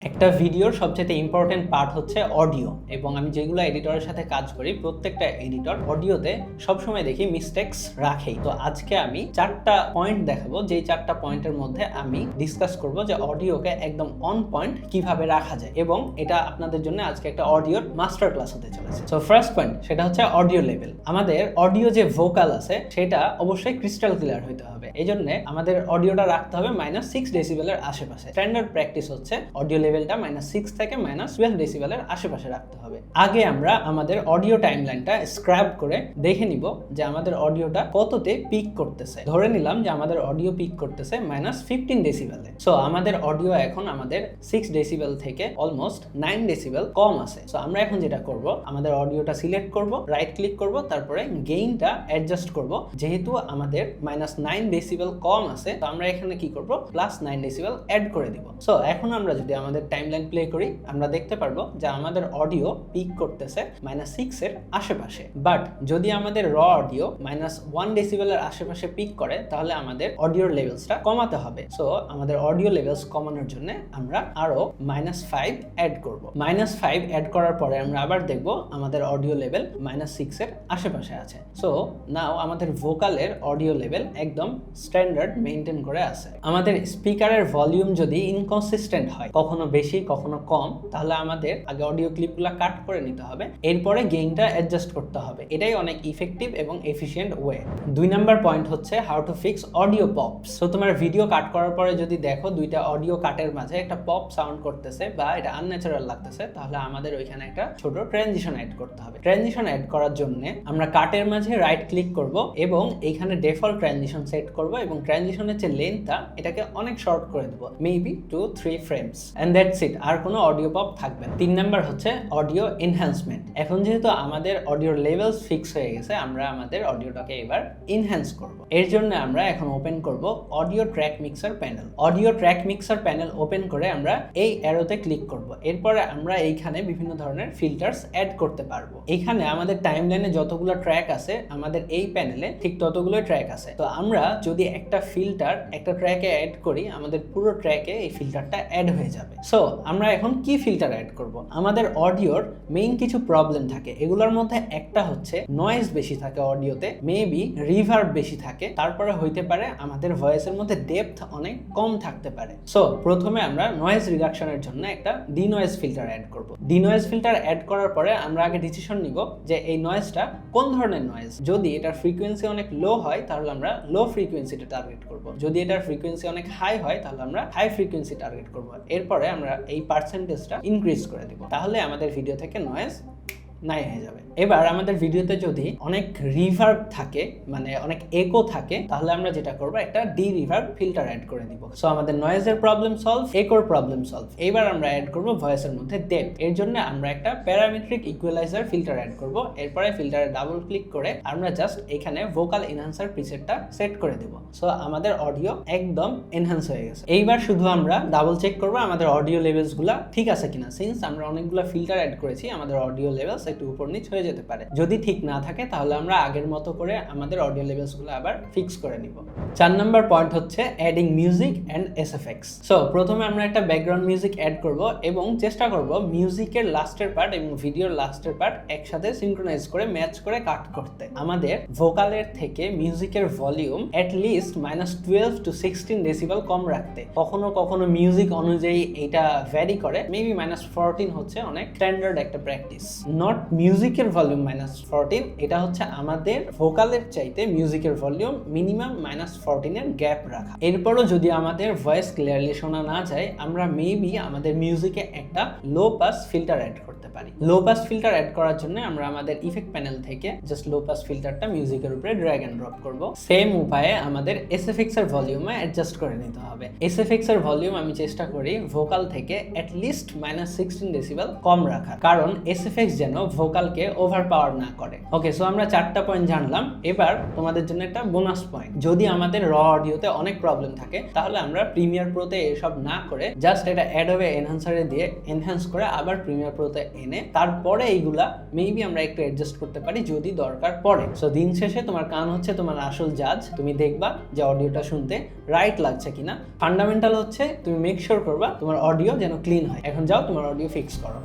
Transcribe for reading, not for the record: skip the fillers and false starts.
একটা ভিডিওর সবচেয়ে ইম্পর্টেন্ট পার্ট হচ্ছে অডিও, এবং আমি যেগুলো এডিটরের সাথে কাজ করি প্রত্যেকটা এডিটর অডিওতে সবসময় দেখি মিস্টেক্স রাখেই। তো আজকে আমি 4টা পয়েন্ট দেখাবো, যেই 4টা পয়েন্টের মধ্যে আমি ডিসকাস করব যে অডিওকে একদম অন পয়েন্ট কিভাবে রাখা যায়, এবং এটা আপনাদের জন্য আজকে একটা অডিওর মাস্টার ক্লাস হতে চলেছে। সো ফার্স্ট পয়েন্ট, সেটা হচ্ছে অডিও লেভেল। আমাদের অডিও যে ভোকাল আছে সেটা অবশ্যই ক্রিস্টাল ক্লিয়ার হতে হবে। এই জন্য আমাদের অডিওটা রাখতে হবে -6 ডেসিবেলের আশেপাশে। স্ট্যান্ডার্ড প্র্যাকটিস হচ্ছে অডিও লেভেলটা -6 থেকে -12 ডেসিবেলের আশেপাশে রাখতে হবে। আগে আমরা আমাদের অডিও টাইমলাইনটা স্ক্র্যাব করে দেখে নিব যে আমাদের অডিওটা কততে পিক করতেছে। ধরে নিলাম যে আমাদের অডিও পিক করতেছে -15 ডেসিবেলে। সো আমাদের অডিও এখন আমাদের 6 ডেসিবেল থেকে অলমোস্ট 9 ডেসিবেল কম আছে। সো আমরা এখন যেটা করব, আমাদের অডিওটা সিলেক্ট করব, রাইট ক্লিক করব, তারপরে গেইনটা অ্যাডজাস্ট করব। যেহেতু আমাদের -9 ডেসিবেল কম আছে, তো আমরা এখানে কি করব, +9 ডেসিবেল অ্যাড করে দিব। সো এখন আমরা যদি আমাদের টাইমলাইন প্লে করি, আমরা দেখতে পারবো যে আমাদের অডিও পিক করতেছে -6 এর আশেপাশে। বাট যদি আমাদের র অডিও -1 ডেসিবেলের আশেপাশে পিক করে, তাহলে আমাদের অডিওর লেভেলসটা কমাতে হবে। সো আমাদের অডিও লেভেলস কমানোর জন্য আমরা আরো -5 অ্যাড করব। -5 অ্যাড করার পরে আমরা আবার দেখব আমাদের অডিও লেভেল -6 এর আশেপাশে আছে। সো নাও আমাদের ভোকালের অডিও লেভেল একদম স্ট্যান্ডার্ড মেইনটেইন করে আছে। আমাদের স্পিকারের ভলিউম যদি ইনকনসিস্টেন্ট হয়, কখনো বেশি কখনো কম, তাহলে আমাদের আগে অডিও ক্লিপগুলো কাট করে নিতে হবে, এরপরে গেইনটা অ্যাডজাস্ট করতে হবে। এটাই অনেক ইফেক্টিভ এবং এফিশিয়েন্ট ওয়ে। 2 নাম্বার পয়েন্ট হচ্ছে how to fix audio pops. তো তোমার ভিডিও কাট করার পরে যদি দেখো দুইটা অডিও কাটের মাঝে একটা পপ সাউন্ড করতেছে বা এটা আনন্যাচারাল লাগতেছে, তাহলে আমাদের ওইখানে একটা ছোট ট্রানজিশন অ্যাড করতে হবে। ট্রানজিশন অ্যাড করার জন্য আমরা কাটের মাঝে রাইট ক্লিক করব এবং এইখানে ডিফল্ট ট্রানজিশন সেট করব, এবং ট্রানজিশনের যে লেন্থটা এটাকে অনেক শর্ট করে দেব, maybe 2-3 frames, and that's it. আর কোনো অডিও পপ থাকবে না। 3 নাম্বার হচ্ছে অডিও এনহ্যান্সমেন্ট। এখন যেহেতু আমাদের অডিওর লেভেলস ফিক্স হয়ে গেছে, আমরা আমাদের অডিওটাকে এবার এনহ্যান্স করব। এর জন্য আমরা এখন ওপেন করব audio track mixer panel. Audio track mixer panel open করে আমরা এই অ্যারোতে ক্লিক করব। এরপরে আমরা এইখানে বিভিন্ন ধরনের ফিল্টার্স অ্যাড করতে পারবো। এখানে আমাদের টাইমলাইনে যতগুলো ট্র্যাক আছে, আমাদের এই প্যানেলে ঠিক ততগুলো ট্র্যাক আছে। তো আমরা যদি একটা ফিল্টার একটা ট্র্যাকে অ্যাড করি, আমাদের পুরো ট্র্যাকে এই ফিল্টারটা অ্যাড হয়ে যাবে। সো আমরা এখন কি ফিল্টার অ্যাড করব? আমাদের অডিওর মেইন কিছু প্রবলেম থাকে, এগুলোর মধ্যে একটা হচ্ছে নয়েজ বেশি থাকে অডিওতে, মেবি রিভার্ব বেশি থাকে, তারপরে হইতে পারে আমাদের ভয়েসের মধ্যে ডেপথ অনেক কম থাকতে পারে। সো প্রথমে আমরা নয়েজ রিডাকশনের জন্য একটা ডিনয়েজ ফিল্টার অ্যাড করব। ডিনয়েজ ফিল্টার অ্যাড করার পরে আমরা আগে ডিসিশন নিব যে এই নয়েজটা কোন ধরনের নয়েজ। যদি এটার ফ্রিকোয়েন্সি অনেক লো হয়, তাহলে আমরা লো ফ্রিকোয়েন্সিটা টার্গেট করব। যদি এটার ফ্রিকোয়েন্সি অনেক হাই হয়, তাহলে আমরা হাই ফ্রিকোয়েন্সি টার্গেট করব। এরপরে আমরা এই পার্সেন্টেজটা ইনক্রিজ করে দিব, তাহলে আমাদের ভিডিও থেকে নয়েজ নাই হয়ে যাবে। এবার আমাদের ভিডিওতে যদি অনেক রিভার্ব থাকে, মানে অনেক একো থাকে, তাহলে আমরা যেটা করব, একটা ডি রিভার্ব ফিল্টার অ্যাড করে দিব। সো আমাদের নয়েজের প্রবলেম সলভ, একোর প্রবলেম সলভ। এবার আমরা অ্যাড করব ভয়েসের মধ্যে ডেপথ। এর জন্য আমরা একটা প্যারামেট্রিক ইকুয়ালাইজার ফিল্টার অ্যাড করব। এরপরে ফিল্টারে ডাবল ক্লিক করে আমরা জাস্ট এখানে ভোকাল এনহ্যান্সার প্রিসেটটা সেট করে দেব। সো আমাদের অডিও একদম এনহ্যান্স হয়ে গেছে। এইবার শুধু আমরা ডাবল চেক করব আমাদের অডিও লেভেলসগুলো ঠিক আছে কিনা। সিন্স আমরা অনেকগুলো ফিল্টার অ্যাড করেছি, আমাদের অডিও লেভেলস একটু উপর নিচ হয়ে যেতে পারে। যদি ঠিক না থাকে, তাহলে আমরা আগের মতো করে আমাদের অডিও লেভেলসগুলো আবার ফিক্স করে নিব। 4 নাম্বার পয়েন্ট হচ্ছে adding music and SFX. So প্রথমে আমরা একটা ব্যাকগ্রাউন্ড মিউজিক অ্যাড করব এবং চেষ্টা করব মিউজিকের লাস্টের পার্ট এবং ভিডিওর লাস্টের পার্ট একসাথে সিনক্রোনাইজ করে ম্যাচ করে কাট করতে। আমাদের ভোকালের থেকে মিউজিকের volume at least -12 to 16 decibel কম রাখতে। কখনো কখনো মিউজিক অনুযায়ী এটা ভ্যারি করে, মেবি -14 হচ্ছে অনেক স্ট্যান্ডার্ড একটা প্র্যাকটিস। নট মিউজিকের ভলিউম -14, এটা হচ্ছে আমাদের ভোকালের চাইতে মিউজিকের ভলিউম মিনিমাম -14 এর গ্যাপ রাখা। এরপরও যদি আমাদের ভয়েস ক্লিয়ারলি শোনা না যায়, আমরা মেবি আমাদের মিউজিকে একটা লো পাস ফিল্টার অ্যাড করতে পারি। লো পাস ফিল্টার অ্যাড করার জন্য আমরা আমাদের ইফেক্ট প্যানেল থেকে জাস্ট লো পাস ফিল্টারটা মিউজিকের উপরে ড্র্যাগ এন্ড ড্রপ করব। সেম উপায়ে আমাদের এসএফএক্স এর ভলিউমে অ্যাডজাস্ট করে নিতে হবে। এসএফএক্স এর ভলিউম আমি চেষ্টা করি ভোকাল থেকে এট লিস্ট -16 ডেসিবেল কম রাখার, কারণ এসএফএক্স যেন ভোকালকে ওভার পাওয়ার না করে। ওকে, সো আমরা 4টা পয়েন্ট জানলাম। এবার তোমাদের জন্য একটা বোনাস পয়েন্ট। যদি আমাদের র অডিওতে অনেক প্রবলেম থাকে তাহলে আমরা প্রিমিয়ার প্রোতে এসব না করে জাস্ট এটা অ্যাডোবে এনহ্যান্সারে দিয়ে এনহ্যান্স করে আবার প্রিমিয়ার প্রোতে এনে তারপরে এইগুলা মেবি আমরা একটু অ্যাডজাস্ট করতে পারি যদি দরকার পড়ে। সো দিন শেষে তোমার কান হচ্ছে তোমার আসল জাজ। তুমি দেখবা যে অডিওটা শুনতে রাইট লাগছে কিনা। ফান্ডামেন্টাল হচ্ছে তুমি মেক শিওর করবা তোমার অডিও যেন ক্লিন হয়। এখন যাও তোমার অডিও ফিক্স করো।